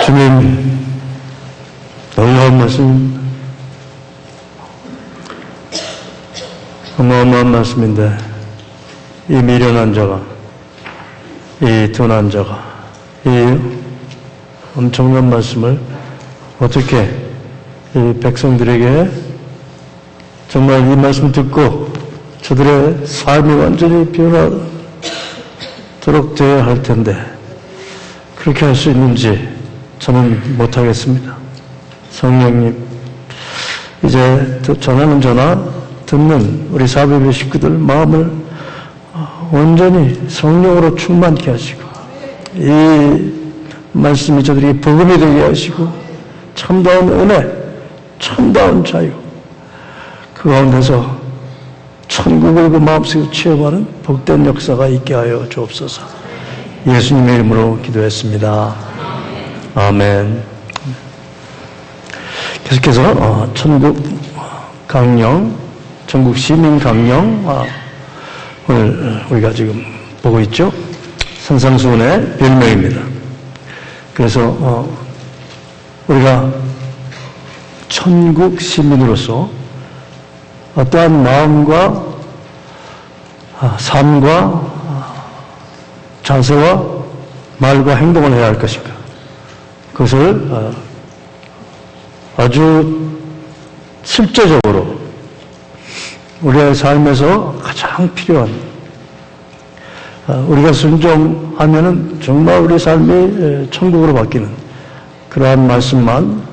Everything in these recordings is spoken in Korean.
주님, 놀라운 말씀, 어마어마한 말씀인데, 이 미련한 자가, 이 둔한 자가, 이 엄청난 말씀을 어떻게 이 백성들에게 정말 이 말씀 듣고 저들의 삶이 완전히 변화도록 되어야 할 텐데, 그렇게 할 수 있는지 저는 못하겠습니다. 성령님, 이제 전하는 전화 듣는 우리 사배의 식구들 마음을 온전히 성령으로 충만케 하시고, 이 말씀이 저들이 복음이 되게 하시고, 참다운 은혜, 참다운 자유, 그 가운데서 천국을 그 마음속에 체험하는 복된 역사가 있게 하여 주옵소서. 예수님의 이름으로 기도했습니다. 아멘. 계속해서 천국 강령, 전국 시민 강령, 오늘 우리가 지금 보고 있죠. 산상수훈의 별명입니다. 그래서 우리가 천국 시민으로서 어떠한 마음과 삶과 자세와 말과 행동을 해야 할 것인가, 그것을 아주 실제적으로 우리의 삶에서 가장 필요한, 우리가 순종하면은 정말 우리 삶이 천국으로 바뀌는 그러한 말씀만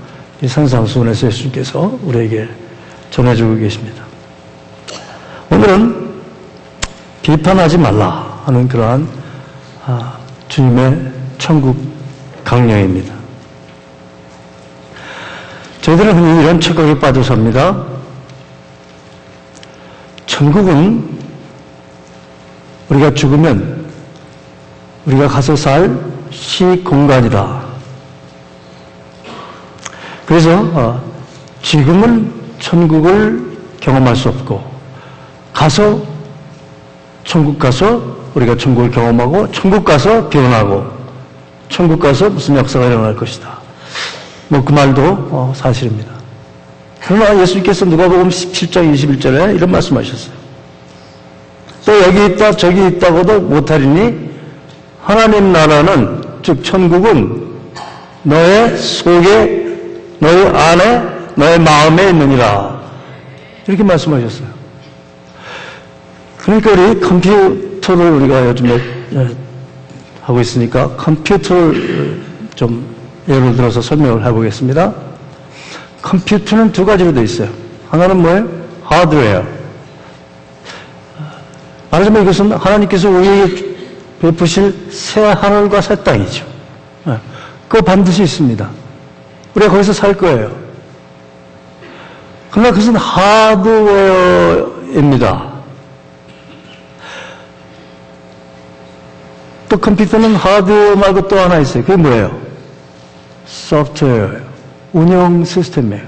이 산상수훈에서 예수님께서 우리에게 전해주고 계십니다. 오늘은 비판하지 말라 하는 그러한 주님의 천국 강령입니다. 저희들은 흔히 이런 착각에 빠져 삽니다. 천국은 우리가 죽으면 우리가 가서 살 시공간이다. 그래서 지금은 천국을 경험할 수 없고, 가서 천국 가서 우리가 천국을 경험하고, 천국 가서 변하고, 천국 가서 무슨 역사가 일어날 것이다. 뭐 그 말도 사실입니다. 그러나 예수님께서 누가복음 17장 21절에 이런 말씀하셨어요. 또 여기 있다 저기 있다고도 못하리니 하나님 나라는, 즉 천국은 너의 속에, 너의 안에, 너의 마음에 있느니라. 이렇게 말씀하셨어요. 그러니까 우리 컴퓨터를 우리가 요즘에 하고 있으니까 컴퓨터를 좀 예를 들어서 설명을 해보겠습니다. 컴퓨터는 두 가지로 되어 있어요. 하나는 뭐예요? 하드웨어. 말하자면 이것은 하나님께서 우리에게 베푸실 새 하늘과 새 땅이죠. 그거 반드시 있습니다. 우리가 거기서 살 거예요. 그러나 그것은 하드웨어입니다. 또 컴퓨터는 하드웨어 말고 또 하나 있어요. 그게 뭐예요? 소프트웨어예요. 운영 시스템이에요.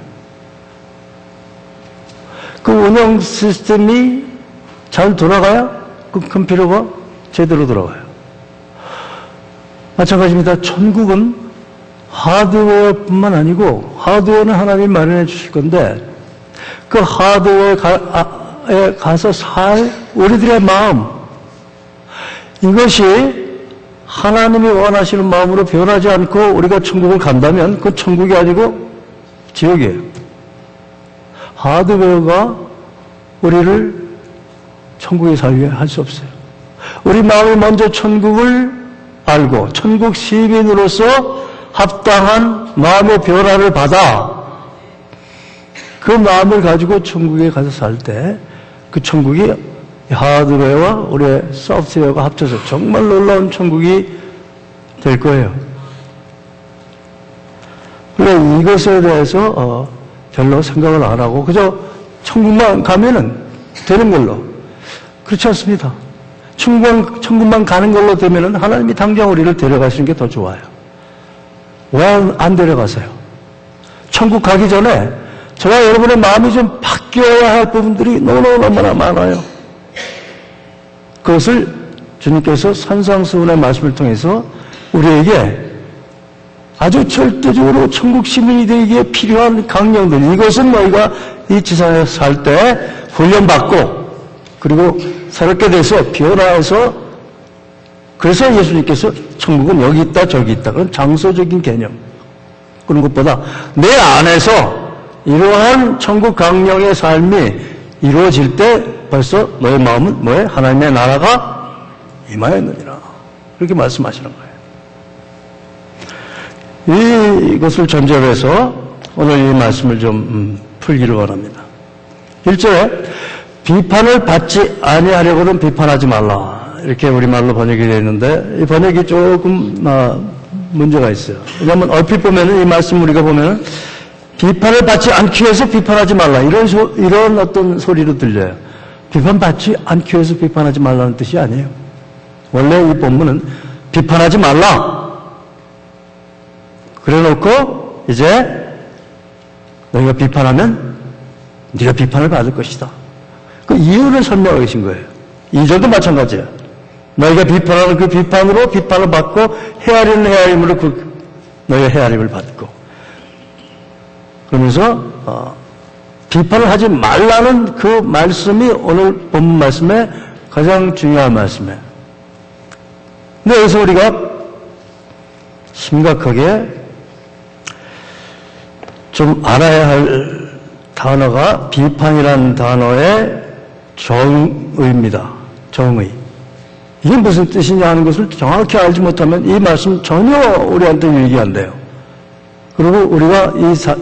그 운영 시스템이 잘 돌아가야 그 컴퓨터가 제대로 돌아가요. 마찬가지입니다. 천국은 하드웨어뿐만 아니고, 하드웨어는 하나님이 마련해 주실 건데, 그 하드웨어에 가서 살 우리들의 마음, 이것이 하나님이 원하시는 마음으로 변하지 않고 우리가 천국을 간다면 그 천국이 아니고 지옥이에요. 하드웨어가 우리를 천국에 살게 할 수 없어요. 우리 마음이 먼저 천국을 알고 천국 시민으로서 합당한 마음의 변화를 받아 그 마음을 가지고 천국에 가서 살 때 그 천국이 하드웨어와 우리의 소프트웨어가 합쳐서 정말 놀라운 천국이 될 거예요. 그런데 이것에 대해서 별로 생각을 안 하고 그저 천국만 가면은 되는 걸로. 그렇지 않습니다. 천국만 가는 걸로 되면은 하나님이 당장 우리를 데려가시는 게 더 좋아요. 왜 안 데려가세요? 천국 가기 전에 저와 여러분의 마음이 좀 바뀌어야 할 부분들이 너무너무나 많아요. 그것을 주님께서 산상수훈의 말씀을 통해서 우리에게 아주 절대적으로 천국 시민이 되기에 필요한 강령들, 이것은 너희가 이 지상에 살 때 훈련받고 그리고 새롭게 돼서 변화해서, 그래서 예수님께서 천국은 여기 있다 저기 있다, 그런 장소적인 개념, 그런 것보다 내 안에서 이러한 천국 강령의 삶이 이루어질 때 벌써 너의 마음은 뭐에? 하나님의 나라가 임하였느니라, 그렇게 말씀하시는 거예요. 이것을 전제로 해서 오늘 이 말씀을 좀 풀기를 원합니다. 1절에 비판을 받지 아니하려고는 비판하지 말라, 이렇게 우리말로 번역이 되어 있는데 이 번역이 조금 문제가 있어요. 왜냐하면 얼핏 보면은 이 말씀 우리가 보면은 비판을 받지 않기 위해서 비판하지 말라, 이런 어떤 소리로 들려요. 비판받지 않기 위해서 비판하지 말라는 뜻이 아니에요. 원래 이 본문은 비판하지 말라, 그래 놓고 이제 너희가 비판하면 네가 비판을 받을 것이다, 그 이유를 설명하고 계신 거예요. 2절도 마찬가지예요. 너희가 비판하는 그 비판으로 비판을 받고 헤아리는 헤아림으로 너희가 헤아림을 받고, 그러면서 비판을 하지 말라는 그 말씀이 오늘 본문 말씀의 가장 중요한 말씀이에요. 근데 여기서 우리가 심각하게 좀 알아야 할 단어가 비판이라는 단어의 정의입니다. 정의. 이게 무슨 뜻이냐 하는 것을 정확히 알지 못하면 이 말씀 전혀 우리한테 유익이 안 돼요. 그리고 우리가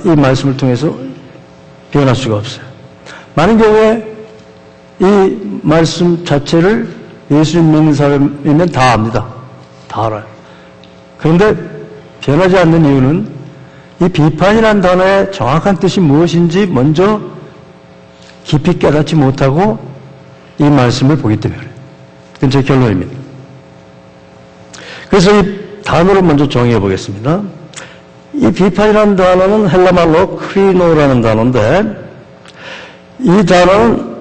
이 말씀을 통해서 변할 수가 없어요. 많은 경우에 이 말씀 자체를 예수님 믿는 사람이면 다 압니다. 다 알아요. 그런데 변하지 않는 이유는 이 비판이라는 단어의 정확한 뜻이 무엇인지 먼저 깊이 깨닫지 못하고 이 말씀을 보기 때문에 그래요. 그건 제 결론입니다. 그래서 이 단어를 먼저 정의해 보겠습니다. 이 비판이라는 단어는 헬라말로 크리노라는 단어인데 이 단어는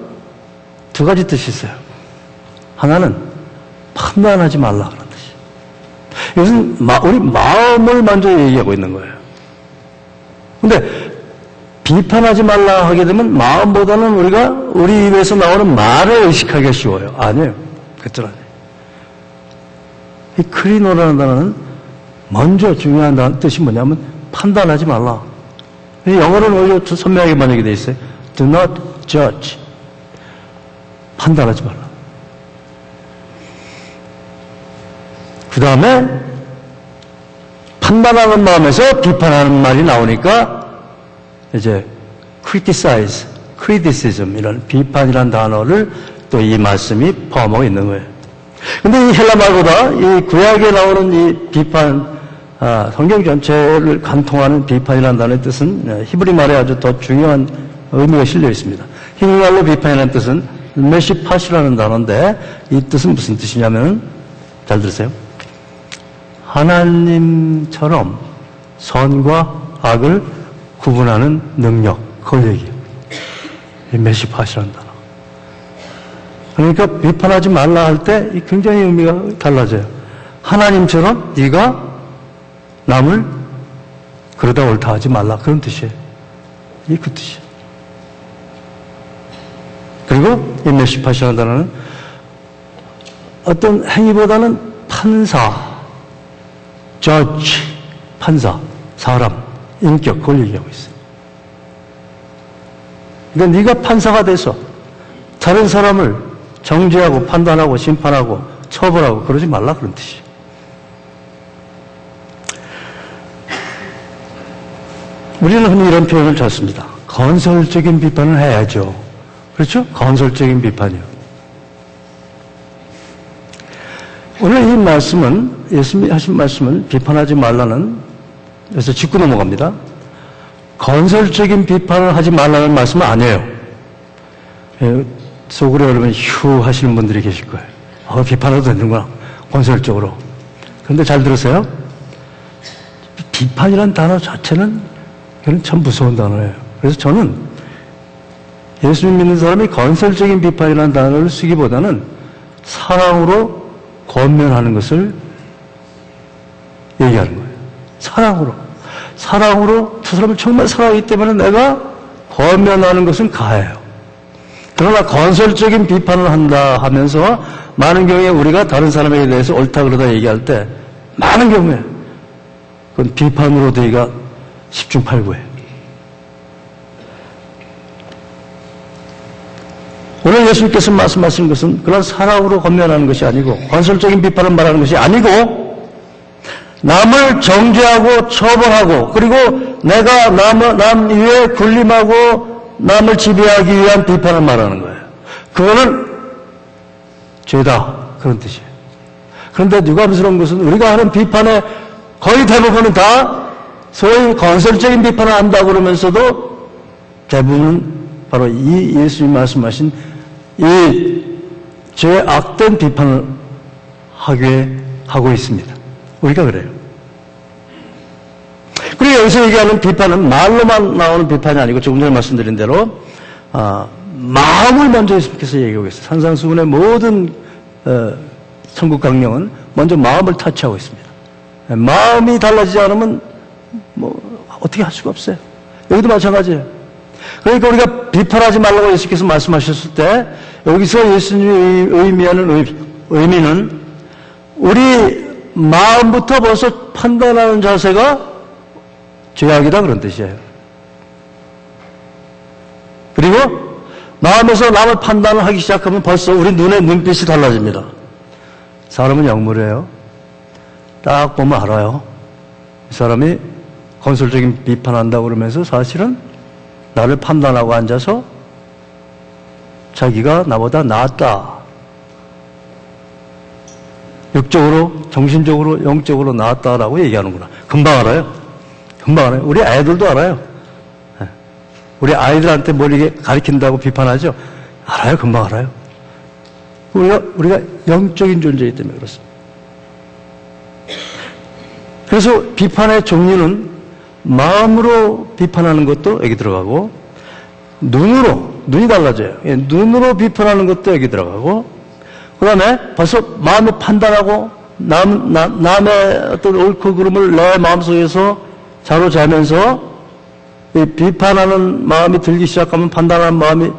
두 가지 뜻이 있어요. 하나는 판단하지 말라 그런 뜻이에요. 이것은 우리 마음을 먼저 얘기하고 있는 거예요. 근데 비판하지 말라 하게 되면 마음보다는 우리가 우리 입에서 나오는 말을 의식하기가 쉬워요. 아니에요. 그것은 아니에요. 이 크리노라는 단어는 먼저 중요한 뜻이 뭐냐면 판단하지 말라. 영어로는 오히려 선명하게 번역이 되어 있어요. Do not judge. 판단하지 말라. 그 다음에 판단하는 마음에서 비판하는 말이 나오니까 이제 criticize, criticism 이런 비판이라는 단어를 또 이 말씀이 포함하고 있는 거예요. 근데 이 헬라 말보다 이 구약에 나오는 이 비판, 성경 전체를 관통하는 비판이라는 단어의 뜻은 히브리 말에 아주 더 중요한 의미가 실려 있습니다. 히브리 말로 비판이라는 뜻은 메시팟이라는 단어인데 이 뜻은 무슨 뜻이냐면, 잘 들으세요. 하나님처럼 선과 악을 구분하는 능력, 그걸 얘기해요. 이 메시팟이라는 단어. 그러니까 비판하지 말라 할 때 굉장히 의미가 달라져요. 하나님처럼 네가 남을 그러다 옳다 하지 말라, 그런 뜻이에요. 이게 그 뜻이에요. 그리고 이 메시팟이라는 단어는 어떤 행위보다는 판사, judge, 판사, 사람, 인격, 그걸 얘기하고 있어요. 그러니까 네가 판사가 돼서 다른 사람을 정죄하고 판단하고 심판하고 처벌하고 그러지 말라, 그런 뜻이에요. 우리는 흔히 이런 표현을 찾습니다. 건설적인 비판을 해야죠. 그렇죠? 건설적인 비판이요. 오늘 이 말씀은, 예수님이 하신 말씀은 비판하지 말라는, 그래서 짚고 넘어갑니다. 건설적인 비판을 하지 말라는 말씀은 아니에요. 속으로 여러분 휴 하시는 분들이 계실 거예요. 비판해도 되는구나, 건설적으로. 그런데 잘 들으세요. 비판이라는 단어 자체는 이건 참 무서운 단어예요. 그래서 저는 예수님 믿는 사람이 건설적인 비판이라는 단어를 쓰기보다는 사랑으로 권면하는 것을 얘기하는 거예요. 사랑으로. 사랑으로 두 사람을 정말 사랑하기 때문에 내가 권면하는 것은 가해요. 그러나 건설적인 비판을 한다 하면서 많은 경우에 우리가 다른 사람에 대해서 옳다 그러다 얘기할 때 많은 경우에 그건 비판으로 되기가 10중 8구예요. 오늘 예수님께서 말씀하신 것은 그런 사랑으로 권면하는 것이 아니고 건설적인 비판을 말하는 것이 아니고 남을 정죄하고 처벌하고 그리고 내가 남 위에 군림하고 남을 지배하기 위한 비판을 말하는 거예요. 그거는 죄다 그런 뜻이에요. 그런데 유감스러운 것은 우리가 하는 비판의 거의 대부분은 다 소위 건설적인 비판을 한다고 그러면서도 대부분은 바로 이 예수님 말씀하신 이 죄악된 비판을 하고 있습니다. 우리가 그래요. 그리고 여기서 얘기하는 비판은 말로만 나오는 비판이 아니고 조금 전에 말씀드린 대로 마음을 먼저 예수님께서 얘기하고 있어요. 산상수훈의 모든 천국 강령은 먼저 마음을 타치하고 있습니다. 마음이 달라지지 않으면 뭐 어떻게 할 수가 없어요. 여기도 마찬가지예요. 그러니까 우리가 비판하지 말라고 예수께서 말씀하셨을 때 여기서 예수님이 의미하는 의미는 우리 마음부터 벌써 판단하는 자세가 죄악이다 그런 뜻이에요. 그리고 마음에서 남을 판단을 하기 시작하면 벌써 우리 눈의 눈빛이 달라집니다. 사람은 영물이에요. 딱 보면 알아요. 이 사람이 건설적인 비판한다고 그러면서 사실은 나를 판단하고 앉아서 자기가 나보다 낫다. 육적으로, 정신적으로, 영적으로 낫다라고 얘기하는구나. 금방 알아요. 금방 알아요. 우리 애들도 알아요. 우리 아이들한테 뭘 이게 가르친다고 비판하죠? 알아요. 금방 알아요. 우리가 영적인 존재이기 때문에 그렇습니다. 그래서 비판의 종류는 마음으로 비판하는 것도 여기 들어가고 눈이 달라져요. 눈으로 비판하는 것도 여기 들어가고 그 다음에 벌써 마음을 판단하고 남의 어떤 옳고 그름을 내 마음속에서 자로자면서 비판하는 마음이 들기 시작하면 판단하는 마음이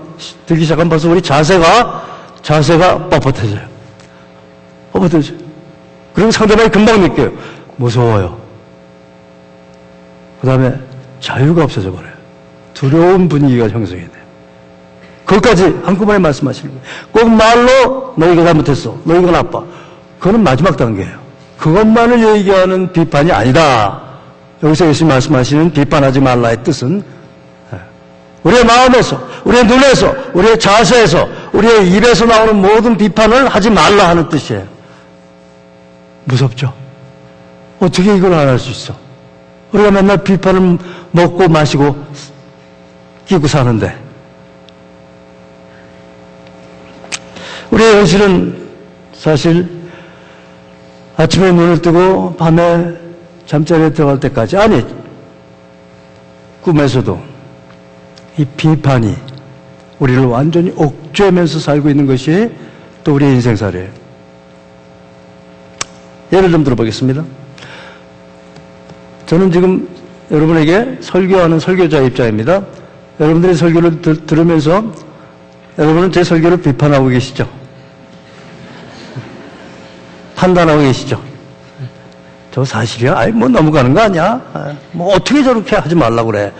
들기 시작하면 벌써 우리 자세가 뻣뻣해져요. 뻣뻣해져요. 그리고 상대방이 금방 느껴요. 무서워요. 그 다음에 자유가 없어져 버려요. 두려운 분위기가 형성이 돼요. 그것까지 한꺼번에 말씀하시는 거예요. 꼭 말로 너희가 잘못했어. 너희가 나빠. 그거는 마지막 단계예요. 그것만을 얘기하는 비판이 아니다. 여기서 예수님 말씀하시는 비판하지 말라의 뜻은 우리의 마음에서, 우리의 눈에서, 우리의 자세에서, 우리의 입에서 나오는 모든 비판을 하지 말라 하는 뜻이에요. 무섭죠? 어떻게 이걸 안 할 수 있어? 우리가 맨날 비판을 먹고 마시고 끼고 사는데 우리의 현실은 사실 아침에 눈을 뜨고 밤에 잠자리에 들어갈 때까지 아니 꿈에서도 이 비판이 우리를 완전히 옥죄면서 살고 있는 것이 또 우리의 인생살이에요. 예를 좀 들어보겠습니다. 저는 지금 여러분에게 설교하는 설교자 입장입니다. 여러분들이 설교를 들으면서 여러분은 제 설교를 비판하고 계시죠? 판단하고 계시죠? 저 사실이야? 아이, 뭐 넘어가는 거 아니야? 뭐 어떻게 저렇게 하지 말라고 그래?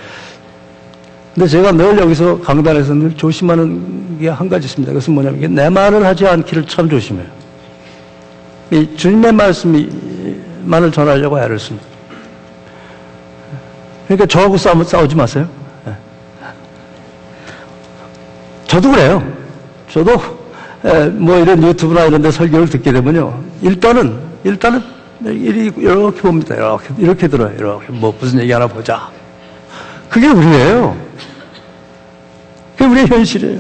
근데 제가 늘 여기서 강단에서 늘 조심하는 게 한 가지 있습니다. 그것은 뭐냐면 내 말을 하지 않기를 참 조심해요. 이 주님의 말씀만을 전하려고 애를 씁니다. 그러니까 저하고 싸우지 마세요. 저도 그래요. 저도 뭐 이런 유튜브나 이런 데 설교를 듣게 되면요. 일단은 이렇게 봅니다. 이렇게 들어요. 이렇게 뭐 무슨 얘기 하나 보자. 그게 우리예요. 그게 우리의 현실이에요.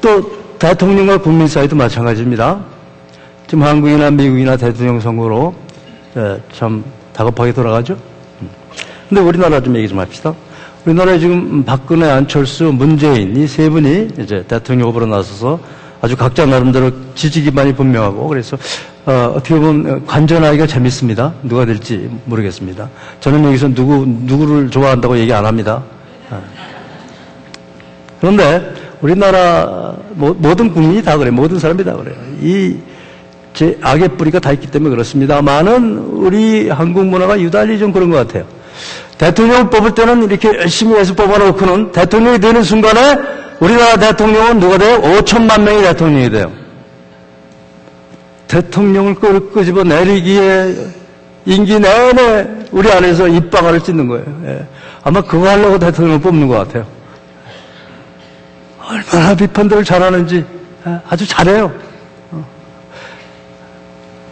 또 대통령과 국민 사이도 마찬가지입니다. 지금 한국이나 미국이나 대통령 선거로 참 다급하게 돌아가죠. 근데 우리나라 좀 얘기 좀 합시다. 우리나라에 지금 박근혜, 안철수, 문재인 이 세 분이 이제 대통령 후보로 나서서 아주 각자 나름대로 지지 기반이 분명하고 그래서 어떻게 보면 관전하기가 재밌습니다. 누가 될지 모르겠습니다. 저는 여기서 누구를 좋아한다고 얘기 안 합니다. 그런데 우리나라 모든 국민이 다 그래요. 모든 사람이 다 그래요. 제 악의 뿌리가 다 있기 때문에 그렇습니다만은 우리 한국 문화가 유달리 좀 그런 것 같아요. 대통령을 뽑을 때는 이렇게 열심히 해서 뽑아놓고는 대통령이 되는 순간에 우리나라 대통령은 누가 돼요? 5천만 명이 대통령이 돼요. 대통령을 끄집어 내리기에 임기 내내 우리 안에서 입방아를 찢는 거예요. 예. 아마 그거 하려고 대통령을 뽑는 것 같아요. 얼마나 비판들을 잘하는지 아주 잘해요.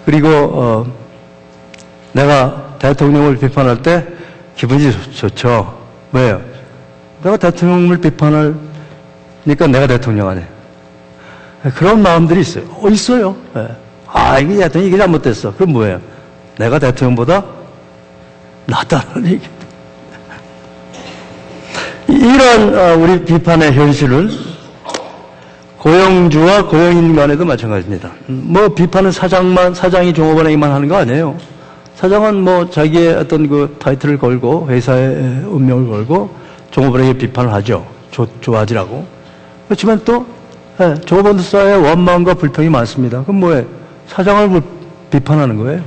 그리고 내가 대통령을 비판할 때 기분이 좋죠. 왜요? 내가 대통령을 비판하니까 내가 대통령 아니에요. 그런 마음들이 있어요. 있어요. 이게 대통령 이게 잘못됐어. 그럼 뭐예요? 내가 대통령보다 낫다는 얘기. 이러한 우리 비판의 현실은 고용주와 고용인 간에도 마찬가지입니다. 비판은 사장이 종업원에게만 하는 거 아니에요. 사장은 자기의 어떤 그 타이틀을 걸고 회사의 운명을 걸고 종업원에게 비판을 하죠. 좋아지라고. 그렇지만 또 종업원 사이에 원망과 불평이 많습니다. 그럼 뭐예요? 사장을 비판하는 거예요.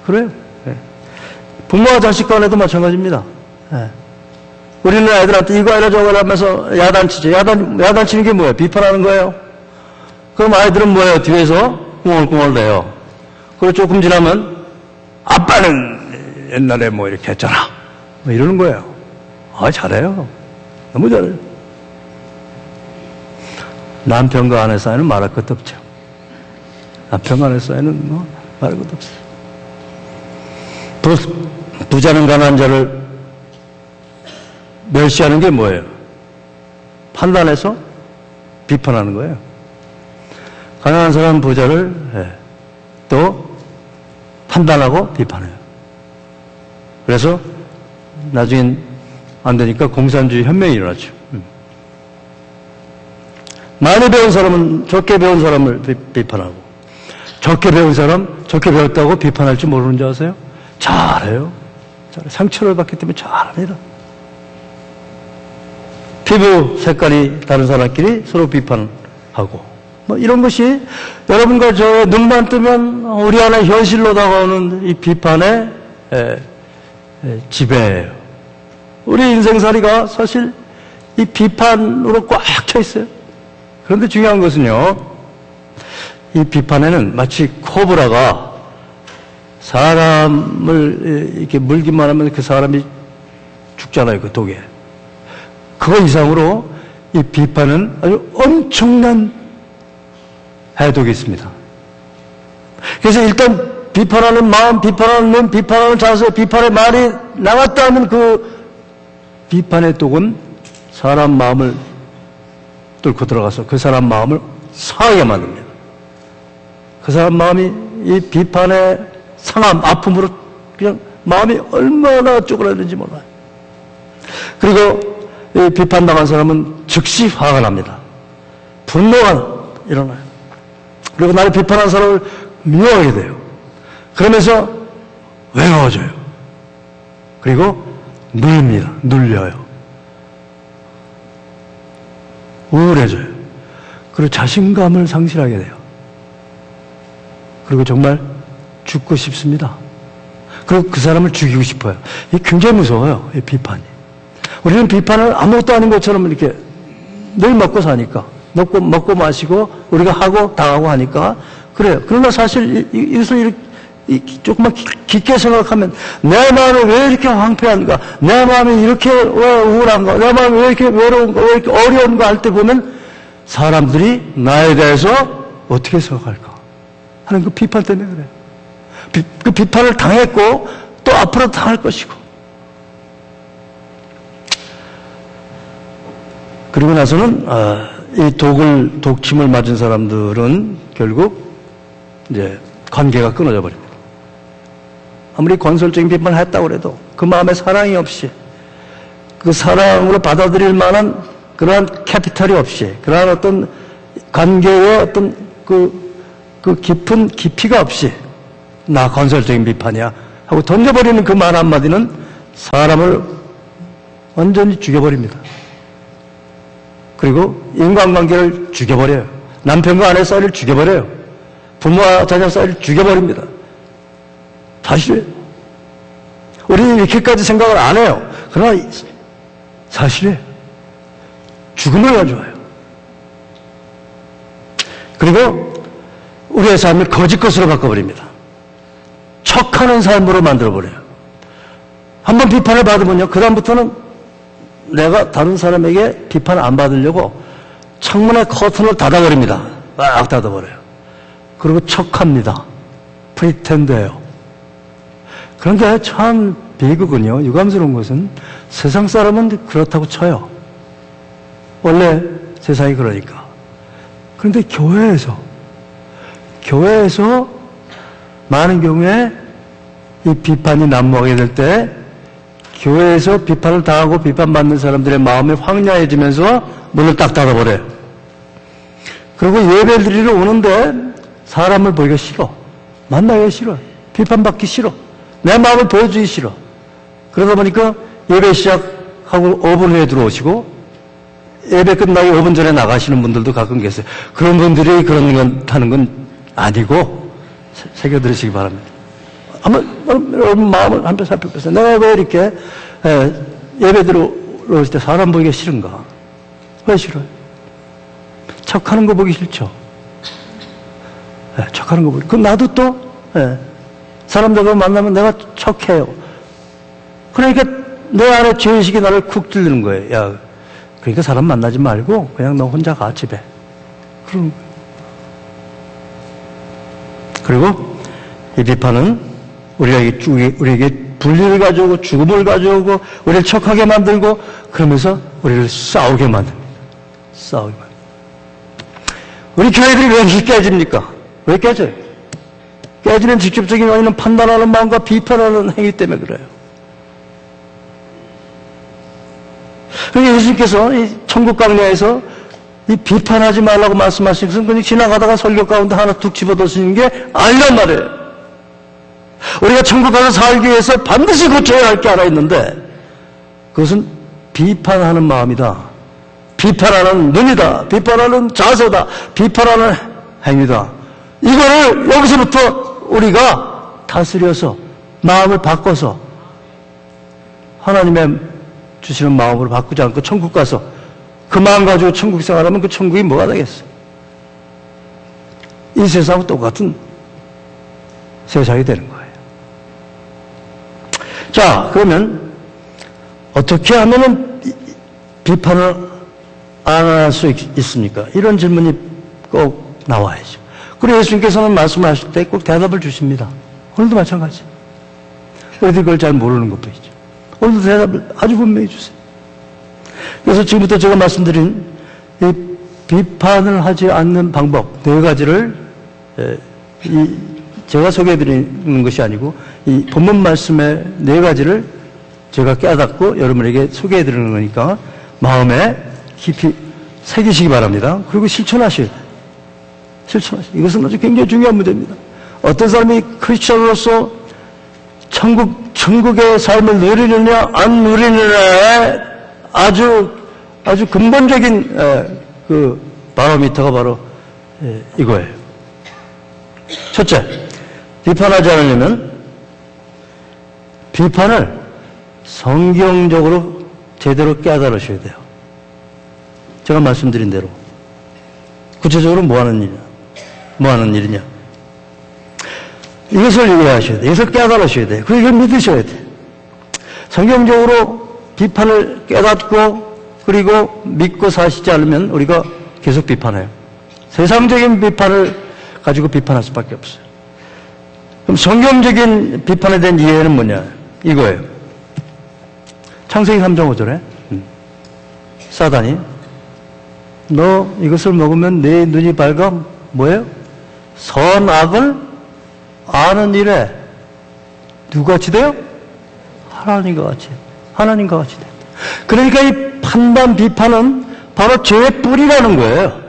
그래요. 부모와 자식 간에도 마찬가지입니다. 우리는 애들한테 이거 해라 저거 해라 하면서 야단치죠. 야단치는 게 뭐예요? 비판하는 거예요. 그럼 아이들은 뭐예요? 뒤에서 꿍얼꿍얼 대요. 그리고 조금 지나면 아빠는 옛날에 이렇게 했잖아. 이러는 거예요. 잘해요. 너무 잘해요. 남편과 아내 사이는 말할 것도 없죠. 남편과 아내 사이는 말할 것도 없어요. 부자는 가난한 자를 멸시하는 게 뭐예요? 판단해서 비판하는 거예요. 가난한 사람 부자를 또 판단하고 비판해요. 그래서 나중엔 안 되니까 공산주의 혁명이 일어나죠. 많이 배운 사람은 적게 배운 사람을 비판하고 적게 배운 사람 적게 배웠다고 비판할 줄 모르는 줄 아세요? 잘해요. 상처를 받기 때문에 잘합니다. 피부 색깔이 다른 사람끼리 서로 비판하고 이런 것이 여러분과 저 눈만 뜨면 우리 안에 현실로 다가오는 이 비판의 지배예요. 우리 인생살이가 사실 이 비판으로 꽉 차 있어요. 그런데 중요한 것은요, 이 비판에는 마치 코브라가 사람을 이렇게 물기만 하면 그 사람이 죽잖아요, 그 독에. 그거 이상으로 이 비판은 아주 엄청난 해독이 있습니다. 그래서 일단 비판하는 마음, 비판하는 눈, 비판하는 자세, 비판의 말이 나갔다 하면 그 비판의 독은 사람 마음을 뚫고 들어가서 그 사람 마음을 상하게 만듭니다. 그 사람 마음이 이 비판의 상함, 아픔으로 그냥 마음이 얼마나 쪼그라드는지 몰라요. 그리고 이 비판당한 사람은 즉시 화가 납니다. 분노가 일어나요. 그리고 나를 비판한 사람을 미워하게 돼요. 그러면서 외로워져요. 그리고 눌립니다. 눌려요. 우울해져요. 그리고 자신감을 상실하게 돼요. 그리고 정말 죽고 싶습니다. 그리고 그 사람을 죽이고 싶어요. 이게 굉장히 무서워요. 이 비판이. 우리는 비판을 아무것도 아닌 것처럼 이렇게 늘 먹고 사니까. 먹고 마시고 우리가 하고 당하고 하니까 그래요. 그러나 사실 이것을 조금만 깊게 생각하면 내 마음이 왜 이렇게 황폐한가? 내 마음이 이렇게 왜 우울한가? 내 마음이 왜 이렇게 외로운가? 왜 이렇게 어려운가? 할 때 보면 사람들이 나에 대해서 어떻게 생각할까? 하는 그 비판 때문에 그래요. 그 비판을 당했고 또 앞으로 당할 것이고. 그리고 나서는 이 독침을 맞은 사람들은 결국 이제 관계가 끊어져 버립니다. 아무리 건설적인 비판을 했다고 해도 그 마음에 사랑이 없이 그 사랑으로 받아들일 만한 그러한 캐피탈이 없이 그러한 어떤 관계의 어떤 그 그 깊은 깊이가 없이 나 건설적인 비판이야 하고 던져버리는 그 말 한마디는 사람을 완전히 죽여버립니다. 그리고 인간관계를 죽여버려요. 남편과 아내 사이를 죽여버려요. 부모와 자녀 사이를 죽여버립니다. 사실이에요. 우리는 이렇게까지 생각을 안 해요. 그러나 사실이에요. 죽음을 가져와요. 그리고 우리의 삶을 거짓 것으로 바꿔버립니다. 척하는 삶으로 만들어버려요. 한번 비판을 받으면요, 그 다음부터는 내가 다른 사람에게 비판을 안 받으려고 창문의 커튼을 닫아버립니다. 막 닫아버려요. 그리고 척합니다. 프리텐드예요. 그런 게 참 비극은요, 유감스러운 것은 세상 사람은 그렇다고 쳐요. 원래 세상이 그러니까. 그런데 교회에서 많은 경우에 이 비판이 난무하게 될 때 교회에서 비판을 당하고 비판받는 사람들의 마음이 황량해지면서 문을 딱 닫아버려요. 그리고 예배 드리러 오는데 사람을 보기가 싫어. 만나기가 싫어. 비판받기 싫어. 내 마음을 보여주기 싫어. 그러다 보니까 예배 시작하고 5분 후에 들어오시고 예배 끝나기 5분 전에 나가시는 분들도 가끔 계세요. 그런 분들이 그런 건 하는 건 아니고 새겨 들으시기 바랍니다. 여러분 마음을 한번 살펴보세요. 내가 왜 이렇게 예배 들어올 때 사람 보기가 싫은가? 왜 싫어요? 척하는 거 보기 싫죠? 척하는 거 보기. 그럼 나도 또 사람들과 만나면 내가 척해요. 그러니까 내 안에 죄의식이 나를 쿡 찔르는 거예요. 야, 그러니까 사람 만나지 말고 그냥 너 혼자 가 집에. 그런 거예요. 그리고 이 비판은 우리에게 분리를 가져오고 죽음을 가져오고 우리를 척하게 만들고 그러면서 우리를 싸우게 만듭니다. 싸우게 만듭니다. 우리 교회들이 왜 이렇게 깨집니까? 왜 깨져요? 깨지는 직접적인 원인은 판단하는 마음과 비판하는 행위 때문에 그래요. 그러니까 예수님께서 이 천국 강야에서 이 비판하지 말라고 말씀하신 것은 그냥 지나가다가 설교 가운데 하나 툭 집어넣으시는 게 아니란 말이에요. 우리가 천국 가서 살기 위해서 반드시 고쳐야 할 게 하나 있는데 그것은 비판하는 마음이다. 비판하는 눈이다. 비판하는 자세다. 비판하는 행위다. 이거를 여기서부터 우리가 다스려서 마음을 바꿔서 하나님의 주시는 마음으로 바꾸지 않고 천국 가서 그 마음 가지고 천국 생활하면 그 천국이 뭐가 되겠어? 이 세상하고 똑같은 세상이 되는 거예요. 자, 그러면 어떻게 하면은 비판을 안 할 수 있습니까? 이런 질문이 꼭 나와야죠. 그리고 예수님께서는 말씀하실 때 꼭 대답을 주십니다. 오늘도 마찬가지. 우리들이 그걸 잘 모르는 것뿐이죠. 오늘도 대답을 아주 분명히 주세요. 그래서 지금부터 제가 말씀드린 이 비판을 하지 않는 방법 4가지를 제가 소개해드리는 것이 아니고 이 본문 말씀의 4가지를 제가 깨닫고 여러분에게 소개해드리는 거니까 마음에 깊이 새기시기 바랍니다. 그리고 실천하셔야 돼요. 실천하셔야. 이것은 아주 굉장히 중요한 문제입니다. 어떤 사람이 크리스천으로서 천국의 삶을 누리느냐 안 누리느냐에 아주 근본적인 그 바로미터가 바로 이거예요. 첫째, 비판하지 않으려면 비판을 성경적으로 제대로 깨달으셔야 돼요. 제가 말씀드린 대로 구체적으로 뭐 하는 일이냐 이것을 이해하셔야 돼요. 이것을 깨달으셔야 돼요. 그걸 믿으셔야 돼요. 성경적으로 비판을 깨닫고 그리고 믿고 사시지 않으면 우리가 계속 비판해요. 세상적인 비판을 가지고 비판할 수밖에 없어요. 그럼 성경적인 비판에 대한 이해는 뭐냐? 이거예요. 창세기 3장 5절에 사단이 너 이것을 먹으면 내 눈이 밝아 뭐예요? 선악을 아는 일에 누구같이 돼요? 하나님과 같이 된다. 그러니까 이 판단, 비판은 바로 죄의 뿌리라는 거예요.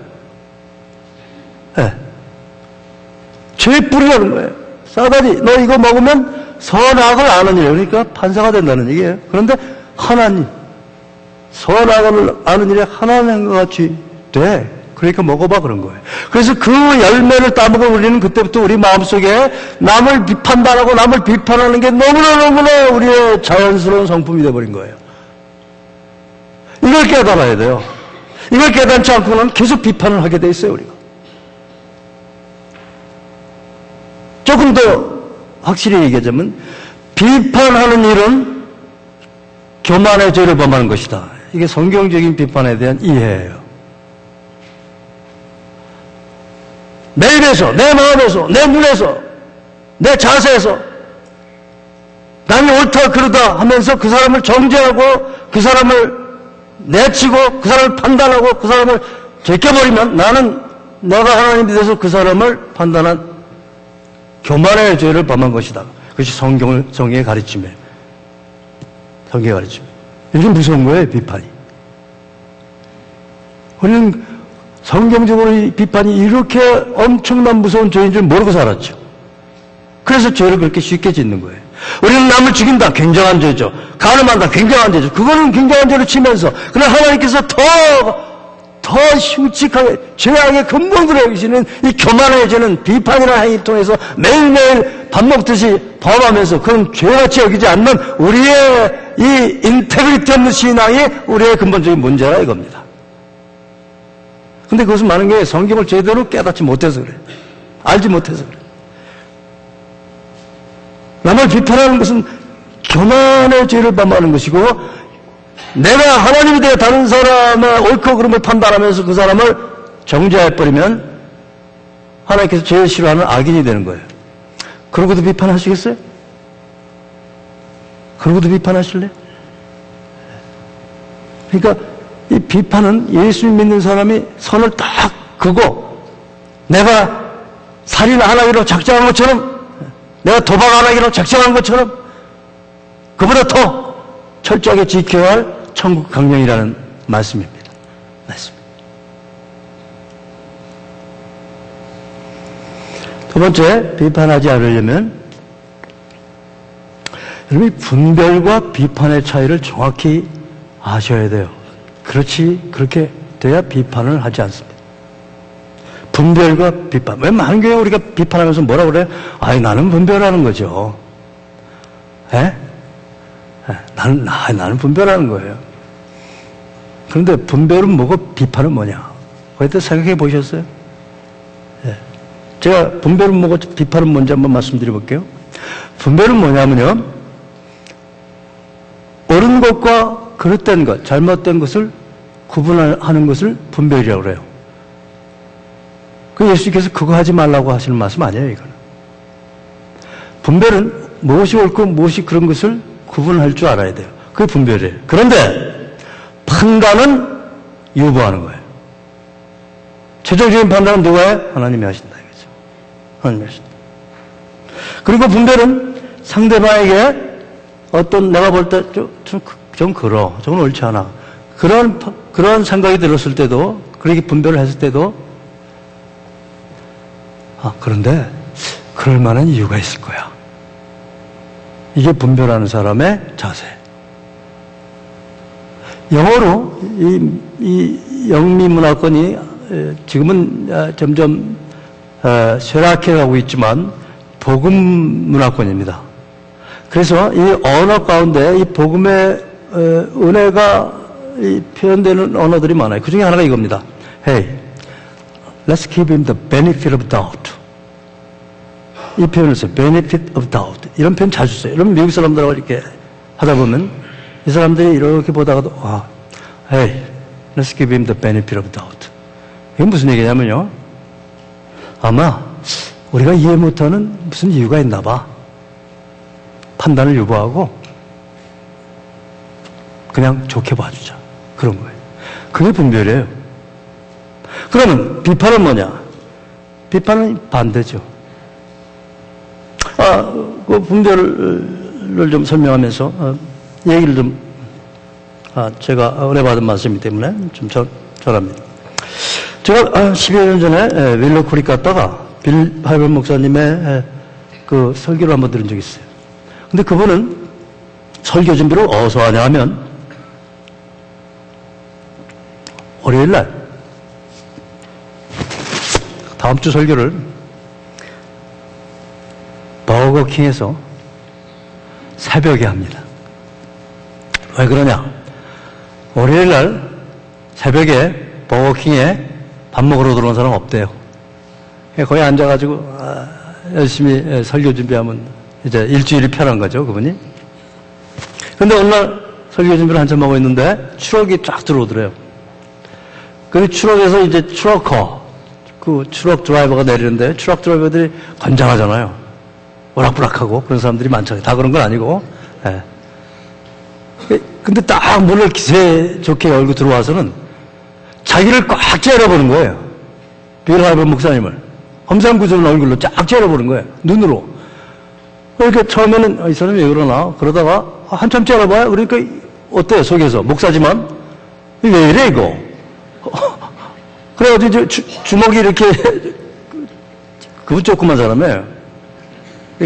네. 죄의 뿌리라는 거예요. 싸가지, 너 이거 먹으면 선악을 아는 일, 그러니까 판사가 된다는 얘기예요. 그런데 하나님, 선악을 아는 일에 하나님과 같이 돼. 그러니까 먹어봐 그런 거예요. 그래서 그 열매를 따먹은 우리는 그때부터 우리 마음속에 남을 비판당하고 남을 비판하는 게 너무나 우리의 자연스러운 성품이 되어버린 거예요. 이걸 깨달아야 돼요. 이걸 깨닫지 않고는 계속 비판을 하게 돼 있어요, 우리가. 조금 더 확실히 얘기하자면 비판하는 일은 교만의 죄를 범하는 것이다. 이게 성경적인 비판에 대한 이해예요. 내 입에서, 내 마음에서, 내 눈에서, 내 자세에서 남이 옳다 그러다 하면서 그 사람을 정죄하고 그 사람을 내치고 그 사람을 판단하고 그 사람을 제껴버리면 나는 내가 하나님이 돼서 그 사람을 판단한 교만의 죄를 범한 것이다. 그것이 성경의 가르침이에요. 성경의 가르침. 이게 무서운 거예요, 비판이. 우리는 성경적으로 이 비판이 이렇게 엄청난 무서운 죄인 줄 모르고 살았죠. 그래서 죄를 그렇게 쉽게 짓는 거예요. 우리는 남을 죽인다. 굉장한 죄죠. 가늠한다. 굉장한 죄죠. 그거는 굉장한 죄로 치면서 그러나 하나님께서 더 흉측하게 죄악의 근본으로 여기시는 이 교만의 죄는 비판이라는 행위를 통해서 매일매일 밥 먹듯이 범하면서 그건 죄같이 여기지 않는 우리의 이 인테그리티 없는 신앙이 우리의 근본적인 문제라 이겁니다. 근데 그것은 많은 게 성경을 제대로 깨닫지 못해서 그래요. 알지 못해서 그래요. 남을 비판하는 것은 교만의 죄를 범하는 것이고 내가 하나님이 되어 다른 사람의 옳고 그름을 판단하면서 그 사람을 정죄해버리면 하나님께서 제일 싫어하는 악인이 되는 거예요. 그러고도 비판하시겠어요? 그러고도 비판하실래요? 그러니까 이 비판은 예수 믿는 사람이 선을 딱 그고 내가 살인 안 하기로 작정한 것처럼 내가 도박 안 하기로 작정한 것처럼 그보다 더 철저하게 지켜야 할 천국 강령이라는 말씀입니다. 말씀. 두 번째, 비판하지 않으려면 여러분이 분별과 비판의 차이를 정확히 아셔야 돼요. 그렇게 돼야 비판을 하지 않습니다. 분별과 비판. 왜 많은 경우에 우리가 비판하면서 뭐라 그래요? 아이, 나는 분별하는 거죠. 에? 나는 분별하는 거예요. 그런데 분별은 뭐고 비판은 뭐냐? 그때 생각해 보셨어요? 예. 제가 분별은 뭐고 비판은 뭔지 한번 말씀드려 볼게요. 분별은 뭐냐면요. 옳은 것과 그릇된 것, 잘못된 것을 구분하는 것을 분별이라고 그래요. 그 예수님께서 그거 하지 말라고 하시는 말씀 아니에요, 이거는. 분별은 무엇이 옳고 무엇이 그런 것을 구분할 줄 알아야 돼요. 그게 분별이에요. 그런데 판단은 유보하는 거예요. 최종적인 판단은 누가 해요? 하나님이 하신다, 이거죠. 하나님이 하신다. 그리고 분별은 상대방에게 어떤 내가 볼 때 좀 그러, 저건 옳지 않아. 그런 생각이 들었을 때도, 그렇게 분별을 했을 때도, 그런데 그럴 만한 이유가 있을 거야. 이게 분별하는 사람의 자세. 영어로 이 영미 문화권이 지금은 점점 쇠락해 가고 있지만 복음 문화권입니다. 그래서 이 언어 가운데 이 복음의 은혜가 표현되는 언어들이 많아요. 그 중에 하나가 이겁니다. Hey, let's give him the benefit of doubt. 이 표현을 써요. benefit of doubt. 이런 표현 자주 써요. 여러분 미국 사람들하고 이렇게 하다 보면 이 사람들이 이렇게 보다가도 Hey, let's give him the benefit of doubt. 이게 무슨 얘기냐면요. 아마 우리가 이해 못하는 무슨 이유가 있나 봐. 판단을 유보하고 그냥 좋게 봐주자. 그런 거예요. 그게 분별이에요. 그러면 비판은 뭐냐? 비판은 반대죠. 그 분별을 좀 설명하면서 얘기를 좀 제가 은혜 받은 말씀이기 때문에 좀 전합니다. 제가 10여 년 전에 윌로 크릭 갔다가 빌 하이번 목사님의 그 설교를 한번 들은 적이 있어요. 근데 그분은 설교 준비를 어디서 하냐 하면 월요일 날 다음 주 설교를 버거킹에서 새벽에 합니다. 왜 그러냐? 월요일 날 새벽에 버거킹에 밥 먹으러 들어온 사람 없대요. 거기 앉아가지고 열심히 설교 준비하면 이제 일주일이 편한 거죠, 그분이. 근데 어느 날 설교 준비를 한참 하고 있는데 추럭이 쫙 들어오더래요. 그 추럭에서 이제 그 추럭 드라이버가 내리는데 추럭 드라이버들이 건장하잖아요. 오락부락하고 그런 사람들이 많잖아요. 다 그런 건 아니고. 예. 근데 딱 문을 기세 좋게 열고 들어와서는 자기를 꽉 째려보는 거예요. 빌 하이번 목사님을. 험상궂은 얼굴로 쫙 째려보는 거예요. 눈으로. 그러니까 처음에는 이 사람이 왜 그러나? 그러다가 한참 째려봐요. 그러니까 어때요? 속에서. 목사지만 왜 이래 이거? 그래가지고 이제 주먹이 이렇게 그분 조그만 사람이에요.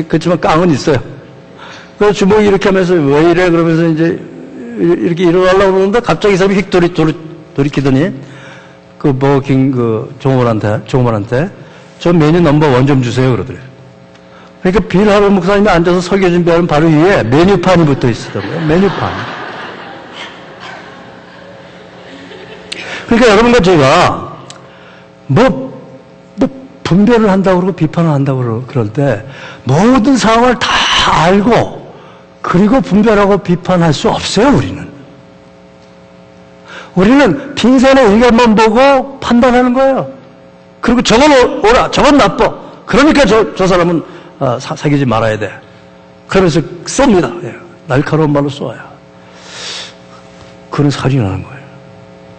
그렇지만 깡은 있어요. 그래서 주먹이 이렇게 하면서 왜 이래? 그러면서 이제 이렇게 일어나려고 그러는데 갑자기 이 사람이 휙 돌이키더니 그 버거킹 그 종업원한테 저 메뉴 넘버 1 좀 주세요 그러더래요. 그러니까 빌 하이번 목사님이 앉아서 설교 준비하는 바로 위에 메뉴판이 붙어 있었다고요. 메뉴판. 그러니까 여러분과 제가 분별을 한다고 그러고 비판을 한다고 그럴 때 모든 상황을 다 알고 그리고 분별하고 비판할 수 없어요, 우리는. 우리는 빙산의 일감만 보고 판단하는 거예요. 그리고 저건 옳아, 저건 나빠. 그러니까 저 사람은 사귀지 말아야 돼. 그러면서 쏩니다. 예, 날카로운 말로 쏘아요. 그런 살인하는 거예요.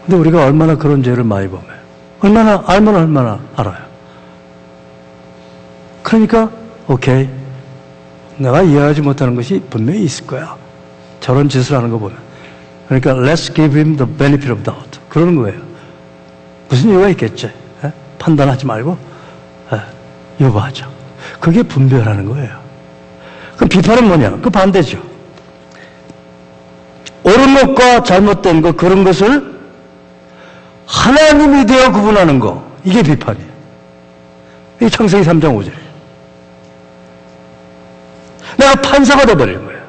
근데 우리가 얼마나 그런 죄를 많이 범해요. 알면 얼마나 알아요. 그러니까 오케이. 내가 이해하지 못하는 것이 분명히 있을 거야. 저런 짓을 하는 거 보면. 그러니까 let's give him the benefit of doubt. 그러는 거예요. 무슨 이유가 있겠지. 에? 판단하지 말고 요구하죠. 그게 분별하는 거예요. 그럼 비판은 뭐냐? 그 반대죠. 옳은 것과 잘못된 것, 그런 것을 하나님이 되어 구분하는 거. 이게 비판이에요. 이게 창세기 3장 5절이에요. 내가 판사가 돼버리는 거예요.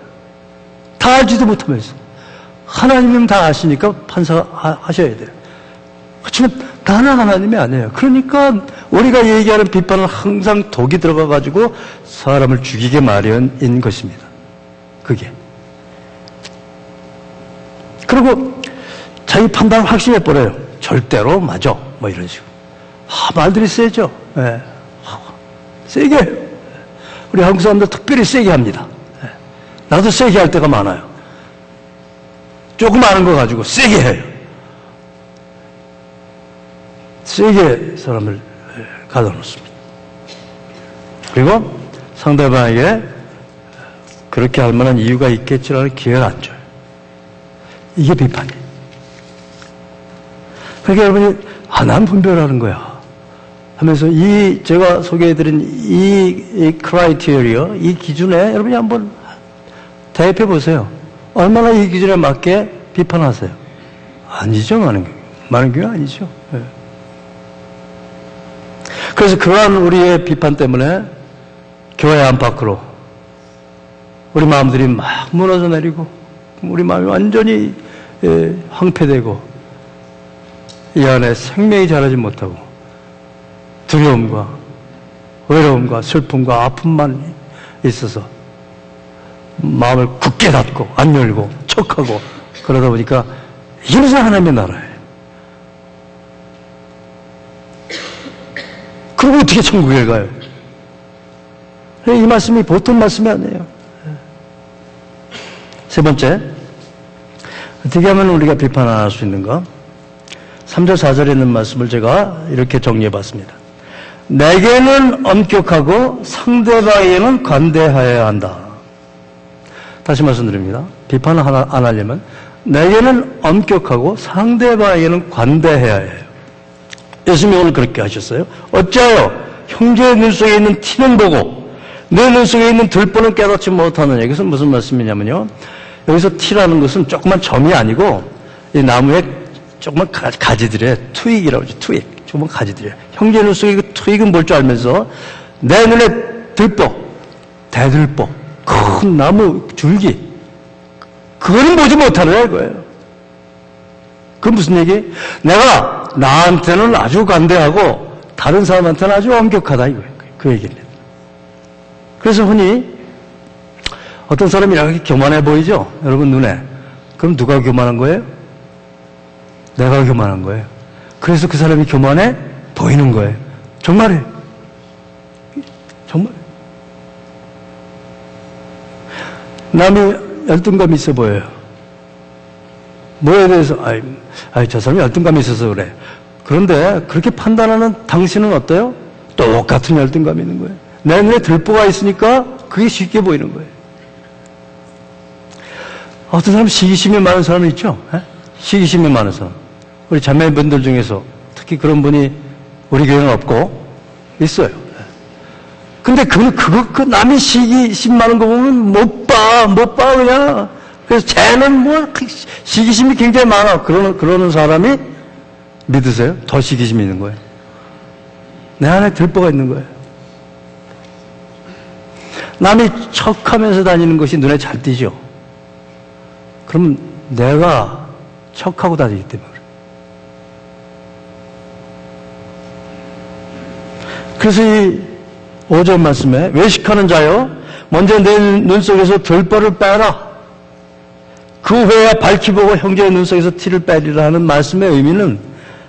다 알지도 못하면서. 하나님은 다 아시니까 판사하셔야 돼요. 그렇지만 나는 하나님이 아니에요. 그러니까 우리가 얘기하는 비판은 항상 독이 들어가가지고 사람을 죽이게 마련인 것입니다. 그게. 그리고 자기 판단을 확신해버려요. 절대로 맞아. 뭐 이런 식으로. 말들이 세죠. 네. 세게 해요. 우리 한국 사람들 특별히 세게 합니다. 네. 나도 세게 할 때가 많아요. 조금 아는 거 가지고 세게 해요. 세게 사람을 가둬놓습니다. 그리고 상대방에게 그렇게 할 만한 이유가 있겠지라는 기회를 안 줘요. 이게 비판이에요. 그러니까 여러분이 난 분별하는 거야 하면서 제가 소개해드린 이 크라이테리어, 이 기준에 여러분이 한번 대입해 보세요. 얼마나 이 기준에 맞게 비판하세요? 아니죠, 많은 경우 아니죠. 네. 그래서 그러한 우리의 비판 때문에 교회 안팎으로 우리 마음들이 막 무너져 내리고 우리 마음이 완전히 황폐되고 이 안에 생명이 자라지 못하고 두려움과 외로움과 슬픔과 아픔만 있어서 마음을 굳게 닫고 안 열고 척하고 그러다 보니까 이게 무슨 하나님의 나라예요. 그럼 어떻게 천국에 가요? 이 말씀이 보통 말씀이 아니에요. 세 번째, 어떻게 하면 우리가 비판 안 할 수 있는가? 3절 4절에 있는 말씀을 제가 이렇게 정리해 봤습니다. 내게는 엄격하고 상대방에게는 관대하여야 한다. 다시 말씀드립니다. 비판을 안 하려면 내게는 엄격하고 상대방에게는 관대해야 해요. 예수님이 오늘 그렇게 하셨어요. 어찌하여 형제의 눈 속에 있는 티는 보고 내 눈 속에 있는 들보는 깨닫지 못하느냐. 이것은 무슨 말씀이냐면요. 여기서 티라는 것은 조그만 점이 아니고 이 나무에 조그만 가지들이에요. 투익이라고 하죠. 투익. 조그만 가지들이에요. 형제의 눈 속에 그 투익은 볼 줄 알면서 내 눈에 들보, 대들보, 큰 나무 줄기 그거는 보지 못하느냐 이거예요. 그건 무슨 얘기? 내가 나한테는 아주 관대하고 다른 사람한테는 아주 엄격하다 이거예요. 그 얘기입니다. 그래서 흔히 어떤 사람이 이렇게 교만해 보이죠? 여러분 눈에. 그럼 누가 교만한 거예요? 내가 교만한 거예요. 그래서 그 사람이 교만해 보이는 거예요. 정말이에요. 정말. 남이 열등감이 있어 보여요. 뭐에 대해서 저 사람이 열등감이 있어서 그래. 그런데 그렇게 판단하는 당신은 어때요? 똑같은 열등감이 있는 거예요. 내 눈에 들보가 있으니까 그게 쉽게 보이는 거예요. 어떤 사람 시기심이 많은 사람이 있죠? 시기심이 많은 사람. 우리 자매분들 중에서 특히 그런 분이 우리 교회는 없고 있어요. 근데 그 남이 시기심 많은 거 보면 못 봐, 그냥. 그래서 쟤는 뭐, 시기심이 굉장히 많아. 그러는 사람이 믿으세요? 더 시기심이 있는 거예요. 내 안에 들보가 있는 거예요. 남이 척하면서 다니는 것이 눈에 잘 띄죠? 그럼 내가 척하고 다니기 때문에 그래요. 그래서 이 5절 말씀에 외식하는 자여 먼저 내 눈 속에서 들보를 빼라. 그 후에야 밝히 보고 형제의 눈 속에서 티를 빼리라 하는 말씀의 의미는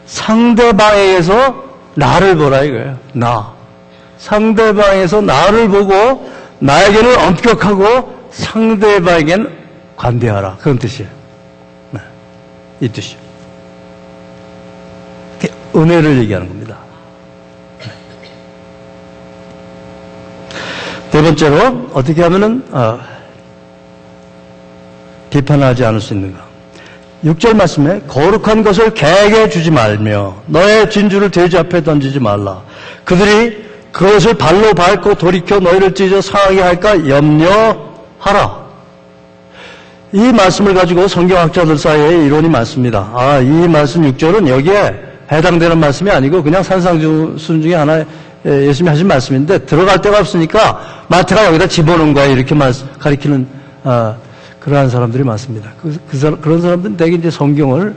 상대방에게서 나를 보라 이거예요. 나. 상대방에서 나를 보고 나에게는 엄격하고 상대방에게는 관대하라. 그런 뜻이에요. 네. 이 뜻이에요. 은혜를 얘기하는 겁니다. 네 번째로 어떻게 하면은 비판하지 않을 수 있는가. 6절 말씀에 거룩한 것을 개에게 주지 말며 너의 진주를 돼지 앞에 던지지 말라. 그들이 그것을 발로 밟고 돌이켜 너희를 찢어 상하게 할까 염려하라. 이 말씀을 가지고 성경학자들 사이에 이론이 많습니다. 이 말씀 6절은 여기에 해당되는 말씀이 아니고 그냥 산상수훈 중에 하나의 예수님이 하신 말씀인데 들어갈 데가 없으니까 마태가 여기다 집어넣은 거야 이렇게 가리키는 그러한 사람들이 많습니다. 그런 사람들은 대개 이제 성경을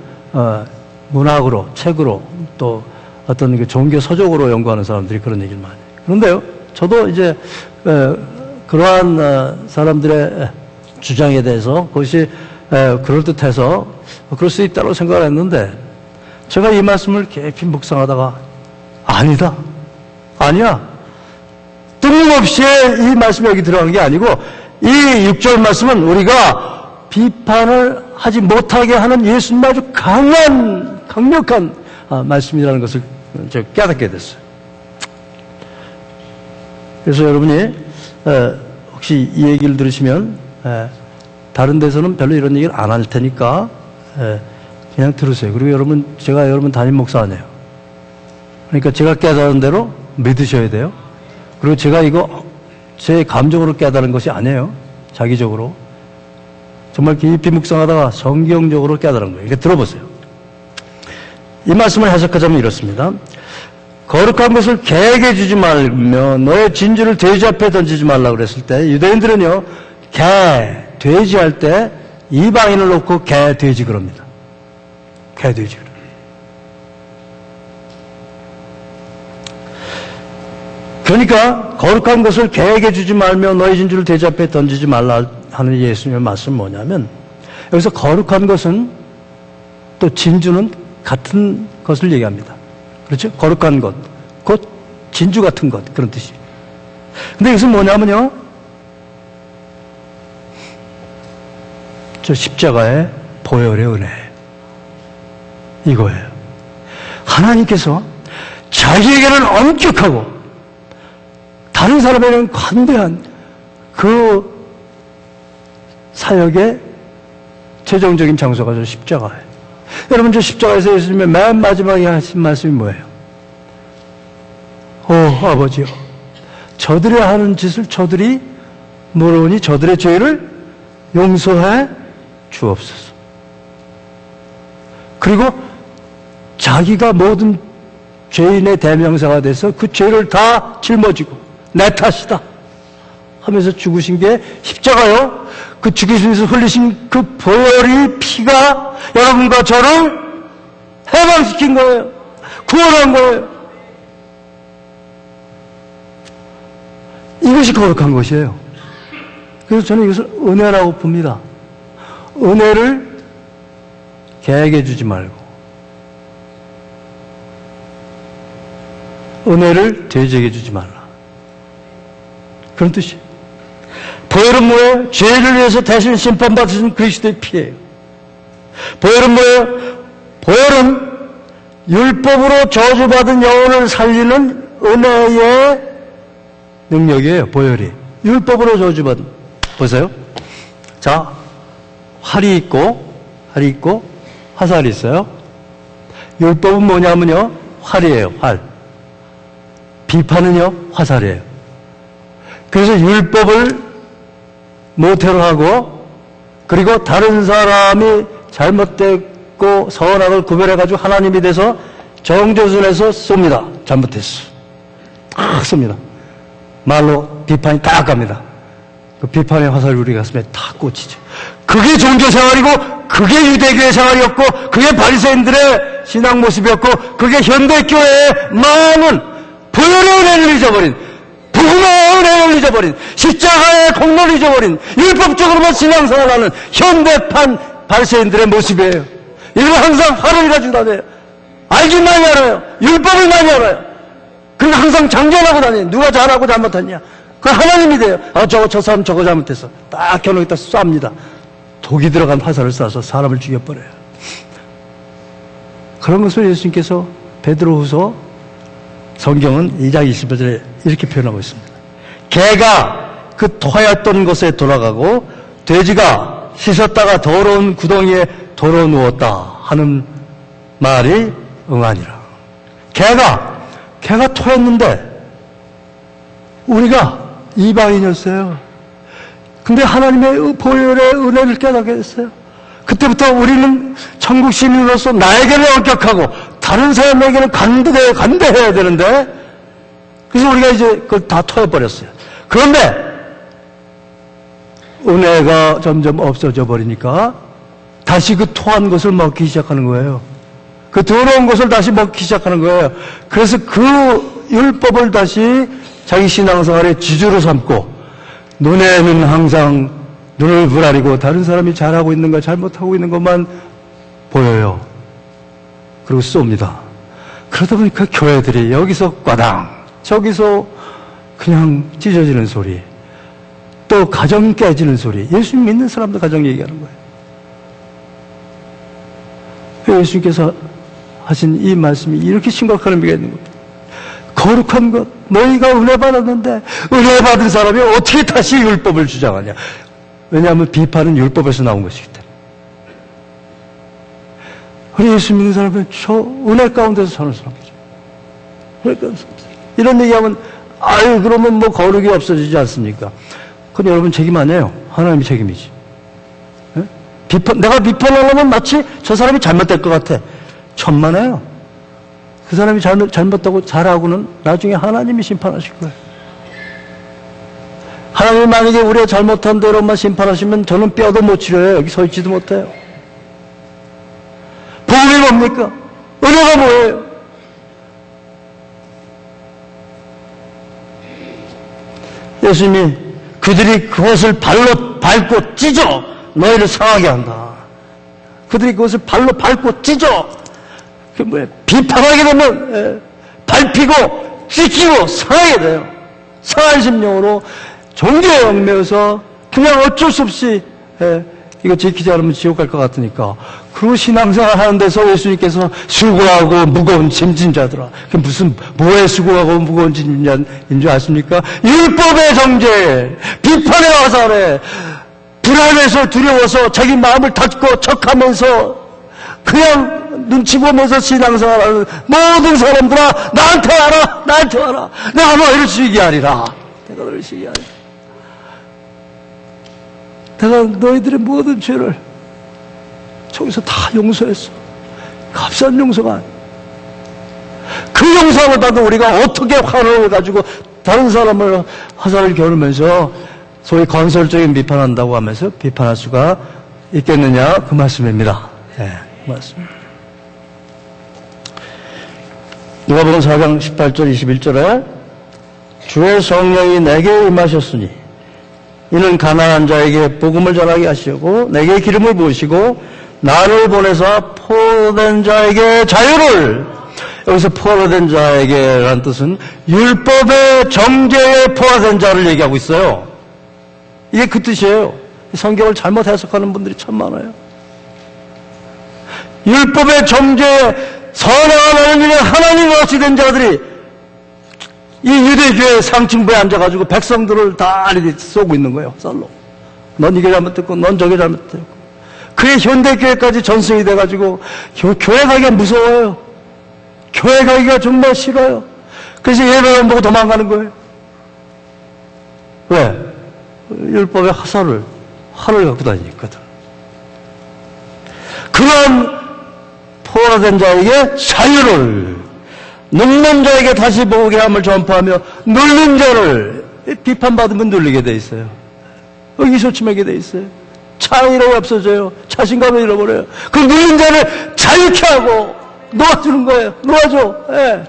문학으로 책으로 또 어떤 종교 서적으로 연구하는 사람들이 그런 얘기를 많이 해요. 그런데요, 저도 이제 그러한 사람들의 주장에 대해서 그것이 그럴듯해서 그럴 수 있다고 생각을 했는데 제가 이 말씀을 깊이 묵상하다가 아니야. 뜬금없이 이 말씀이 여기 들어간 게 아니고 이 6절 말씀은 우리가 비판을 하지 못하게 하는 예수님 아주 강력한 말씀이라는 것을 제가 깨닫게 됐어요. 그래서 여러분이 혹시 이 얘기를 들으시면 다른 데서는 별로 이런 얘기를 안 할 테니까 그냥 들으세요. 그리고 제가 여러분 담임 목사 아니에요. 그러니까 제가 깨달은 대로 믿으셔야 돼요. 그리고 제가 이거 제 감정으로 깨달은 것이 아니에요. 자기적으로. 정말 깊이 묵상하다가 성경적으로 깨달은 거예요. 이렇게 들어보세요. 이 말씀을 해석하자면 이렇습니다. 거룩한 것을 개에게 주지 말며 너의 진주를 돼지 앞에 던지지 말라고 그랬을 때 유대인들은요. 돼지 할 때 이방인을 놓고 돼지 그럽니다. 돼지 그럽니다. 그러니까 거룩한 것을 개에게 주지 말며 너의 진주를 돼지 앞에 던지지 말라 하는 예수님의 말씀은 뭐냐면 여기서 거룩한 것은 또 진주는 같은 것을 얘기합니다. 그렇죠? 거룩한 것, 곧 진주 같은 것 그런 뜻이에요. 근데 이것은 뭐냐면요 저 십자가의 보혈의 은혜 이거예요. 하나님께서 자기에게는 엄격하고 다른 사람에게는 관대한 그 사역의 최종적인 장소가 저 십자가예요. 여러분 저 십자가에서 예수님의 맨 마지막에 하신 말씀이 뭐예요? 아버지여, 저들이 하는 짓을 저들이 모르니 저들의 죄를 용서해 주옵소서. 그리고 자기가 모든 죄인의 대명사가 돼서 그 죄를 다 짊어지고 내 탓이다 하면서 죽으신 게 십자가요. 그 죽으시면서 흘리신 그 보혈의 피가 여러분과 저를 해방시킨 거예요. 구원한 거예요. 이것이 거룩한 것이에요. 그래서 저는 이것을 은혜라고 봅니다. 은혜를 개에게 주지 말고 은혜를 돼지에게 주지 말라. 그런 뜻이에요. 보혈은 뭐예요? 죄를 위해서 대신 심판받으신 그리스도의 피예요. 보혈은 뭐예요? 보혈은 율법으로 저주받은 영혼을 살리는 은혜의 능력이에요. 보혈이. 율법으로 저주받은. 보세요. 자, 활이 있고 화살이 있어요. 율법은 뭐냐면요, 활이에요. 활. 비판은요, 화살이에요. 그래서 율법을 모태로 하고, 그리고 다른 사람이 잘못됐고 선악을 구별해가지고 하나님이 돼서 정조준에서 쏩니다. 잘못했어. 씁니다. 말로 비판이 딱 갑니다. 그 비판의 화살이 우리 가슴에 다 꽂히죠. 그게 종교생활이고, 그게 유대교의 생활이었고, 그게 바리새인들의 신앙 모습이었고, 그게 현대교회의 많은 보혈의 은혜를 잊어버린, 복음의 은혜를 잊어버린, 십자가의 공로를 잊어버린, 율법적으로만 신앙생활하는 현대판 바리새인들의 모습이에요. 이들은 항상 화를 가지고 다녀요. 알긴 많이 알아요. 율법을 많이 알아요. 그리고 항상 장전하고 다녀요. 누가 잘하고 잘못했냐. 그 하나님이 돼요. 저 사람 저거 잘못했어. 딱 겨누겠다 쏩니다. 독이 들어간 화살을 쏴서 사람을 죽여버려요. 그런 것을 예수님께서 베드로후서 성경은 2장 28절에 이렇게 표현하고 있습니다. 개가 그 토하였던 곳에 돌아가고 돼지가 씻었다가 더러운 구덩이에 돌아 누웠다 하는 말이 응하니라. 개가 토했는데 우리가 이방인이었어요. 근데 하나님의 보혈의 은혜를 깨닫게 됐어요. 그때부터 우리는 천국 시민으로서 나에게는 엄격하고 다른 사람에게는 간대해야 되는데, 그래서 우리가 이제 그걸 다 토해버렸어요. 그런데 은혜가 점점 없어져 버리니까 다시 그 토한 것을 먹기 시작하는 거예요. 그 더러운 것을 다시 먹기 시작하는 거예요. 그래서 그 율법을 다시 자기 신앙생활의 지주로 삼고, 눈에는 항상 눈을 부라리고 다른 사람이 잘하고 있는 거 잘못하고 있는 것만 보여요. 그리고 쏩니다. 그러다 보니까 교회들이 여기서 꽈당, 저기서 그냥 찢어지는 소리, 또 가정 깨지는 소리. 예수님 믿는 사람도 가정 얘기하는 거예요. 예수님께서 하신 이 말씀이 이렇게 심각한 의미가 있는 겁니다. 거룩한 것, 너희가 은혜 받았는데 은혜 받은 사람이 어떻게 다시 율법을 주장하냐. 왜냐하면 비판은 율법에서 나온 것이기 때문에. 우리 예수 믿는 사람은 저 은혜 가운데서 사는 사람이죠. 그러니까 이런 얘기하면 그러면 뭐 거룩이 없어지지 않습니까? 그건 여러분 책임 아니에요. 하나님의 책임이지. 네? 내가 비판하려면 마치 저 사람이 잘못될 것 같아. 천만에요. 그 사람이 잘못하고 잘하고는 나중에 하나님이 심판하실 거예요. 하나님이 만약에 우리가 잘못한 대로만 심판하시면 저는 뼈도 못 치려요. 여기 서 있지도 못해요. 복음이 뭡니까? 은혜가 뭐예요? 예수님이 그들이 그것을 발로 밟고 찢어 너희를 상하게 한다. 그들이 그것을 발로 밟고 찢어 비판하게 되면 밟히고 찢기고 상하게 돼요. 상한 심령으로 종교에 얽매여서 그냥 어쩔 수 없이 이거 지키지 않으면 지옥 갈 것 같으니까. 그리고 신앙생활 하는 데서 예수님께서 수고하고 무거운 짐진 자들아. 그게 무슨 뭐에 수고하고 무거운 짐진 줄 아십니까? 율법의 정죄, 비판의 화살에 불안해서 두려워서 자기 마음을 닫고 척하면서 그냥 눈치 보면서 신앙생활하는 모든 사람들아, 나한테 와라, 나한테 와라. 내가 너희를 쉬게 하리라. 내가 너희를 쉬게 하리라. 내가 너희들의 모든 죄를 저기서 다 용서했어. 값싼 용서가 아니야. 그 용서를 받아 우리가 어떻게 화를 가지고 다른 사람을 화살을 겨누면서 소위 건설적인 비판한다고 하면서 비판할 수가 있겠느냐, 그 말씀입니다. 네, 그 말씀. 누가복음 4장 18절 21절에 주의 성령이 내게 임하셨으니 이는 가난한 자에게 복음을 전하게 하시고 내게 기름을 부으시고 나를 보내서 포로된 자에게 자유를, 여기서 포로된 자에게라는 뜻은 율법의 정죄에 포함된 자를 얘기하고 있어요. 이게 그 뜻이에요. 성경을 잘못 해석하는 분들이 참 많아요. 율법의 정죄에 선행한 하나님의 하나님 같이 된 자들이 이 유대교회 상층부에 앉아가지고 백성들을 다 쏘고 있는 거예요. 쌀로. 넌 이게 잘못됐고 넌 저게 잘못됐고. 그게 현대교회까지 전승이 돼가지고 교회 가기가 무서워요. 교회 가기가 정말 싫어요. 그래서 예배만 보고 도망가는 거예요. 왜? 율법의 활을 갖고 다니거든. 그런 포로된 자에게 자유를, 늙는 자에게 다시 보게 함을 전파하며 눌린 자를, 비판받으면 눌리게 돼 있어요. 의기소침하게 돼 있어요. 창의력이 없어져요. 자신감을 잃어버려요. 그 눌린 자를 자유케 하고 놓아주는 거예요. 놓아줘. 예.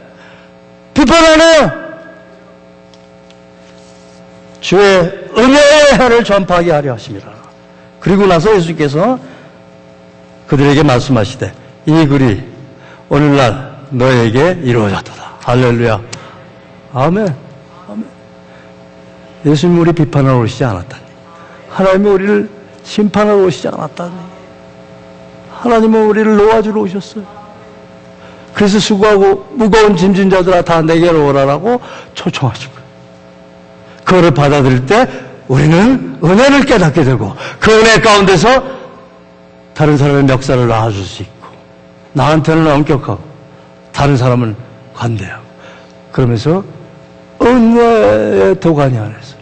비판 안 해요. 주의 은혜의 해를 전파하게 하려 하십니다. 그리고 나서 예수께서 그들에게 말씀하시되 이 글이 오늘날 너에게 이루어졌도다. 할렐루야. 아멘. 아멘. 예수님이 우리 비판하러 오시지 않았다니. 하나님이 우리를 심판하러 오시지 않았다니. 하나님은 우리를 놓아주러 오셨어요. 그래서 수고하고 무거운 짐진 자들아 다 내게로 오라라고 초청하신 거예요. 그거를 받아들일 때 우리는 은혜를 깨닫게 되고 그 은혜 가운데서 다른 사람의 멱살을 놔줄 수 있고 나한테는 엄격하고 다른 사람은 관대하고 그러면서 은혜의 도가니 안에서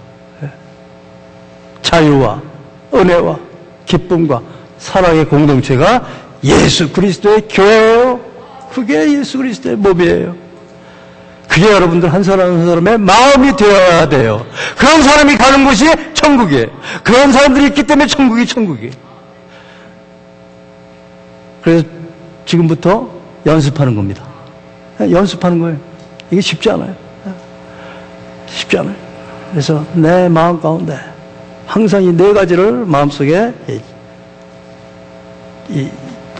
자유와 은혜와 기쁨과 사랑의 공동체가 예수 그리스도의 교회예요. 그게 예수 그리스도의 몸이에요. 그게 여러분들 한 사람 한 사람의 마음이 되어야 돼요. 그런 사람이 가는 곳이 천국이에요. 그런 사람들이 있기 때문에 천국이 천국이에요. 그래서 지금부터 연습하는 겁니다. 연습하는 거예요. 이게 쉽지 않아요. 쉽지 않아요. 그래서 내 마음 가운데 항상 이 네 가지를 마음속에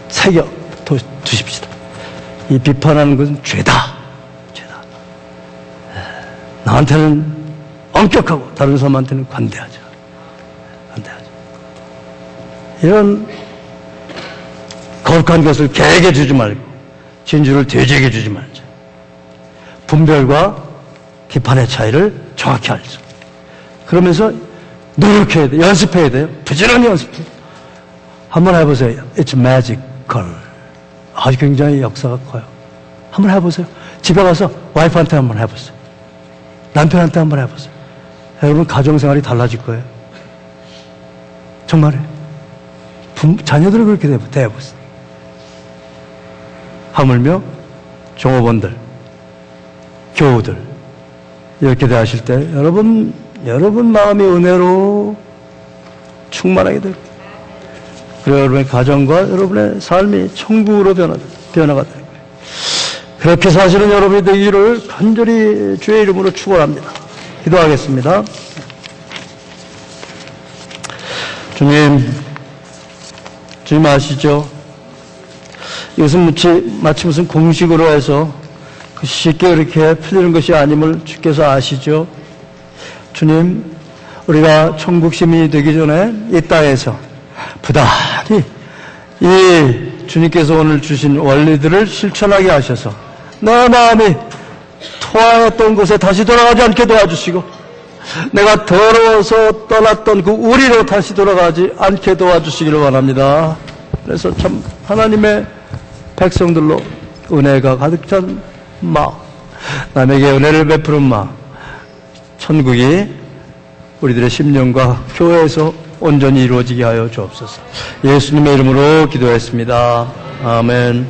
새겨 두십시다. 이 비판하는 것은 죄다. 죄다. 나한테는 엄격하고 다른 사람한테는 관대하죠. 관대하죠. 이런 거룩한 것을 개에게 주지 말고 진주를 돼지에게 주지 말자. 분별과 비판의 차이를 정확히 알죠. 그러면서 노력해야 돼요. 연습해야 돼요. 부지런히 연습해야 돼요. 한번 해보세요. It's magical. 아주 굉장히 역사가 커요. 한번 해보세요. 집에 가서 와이프한테 한번 해보세요. 남편한테 한번 해보세요. 여러분 가정생활이 달라질 거예요. 정말이에요. 자녀들을 그렇게 대해보세요. 하물며 종업원들, 교우들 이렇게 대하실 때 여러분 마음이 은혜로 충만하게 되고 그리고 여러분의 가정과 여러분의 삶이 천국으로 변화가 되고 그렇게 사시는 여러분이 되기를 간절히 주의 이름으로 축원합니다. 기도하겠습니다. 주님 아시죠? 이것은 마치 무슨 공식으로 해서 쉽게 그렇게 풀리는 것이 아님을 주께서 아시죠? 주님, 우리가 천국 시민이 되기 전에 이 땅에서 부단히 이 주님께서 오늘 주신 원리들을 실천하게 하셔서 내 마음이 토하였던 곳에 다시 돌아가지 않게 도와주시고 내가 더러워서 떠났던 그 우리로 다시 돌아가지 않게 도와주시기를 원합니다. 그래서 참 하나님의 백성들로 은혜가 가득 찬 마음, 남에게 은혜를 베푸는 마음, 천국이 우리들의 심령과 교회에서 온전히 이루어지게 하여 주옵소서. 예수님의 이름으로 기도했습니다. 아멘.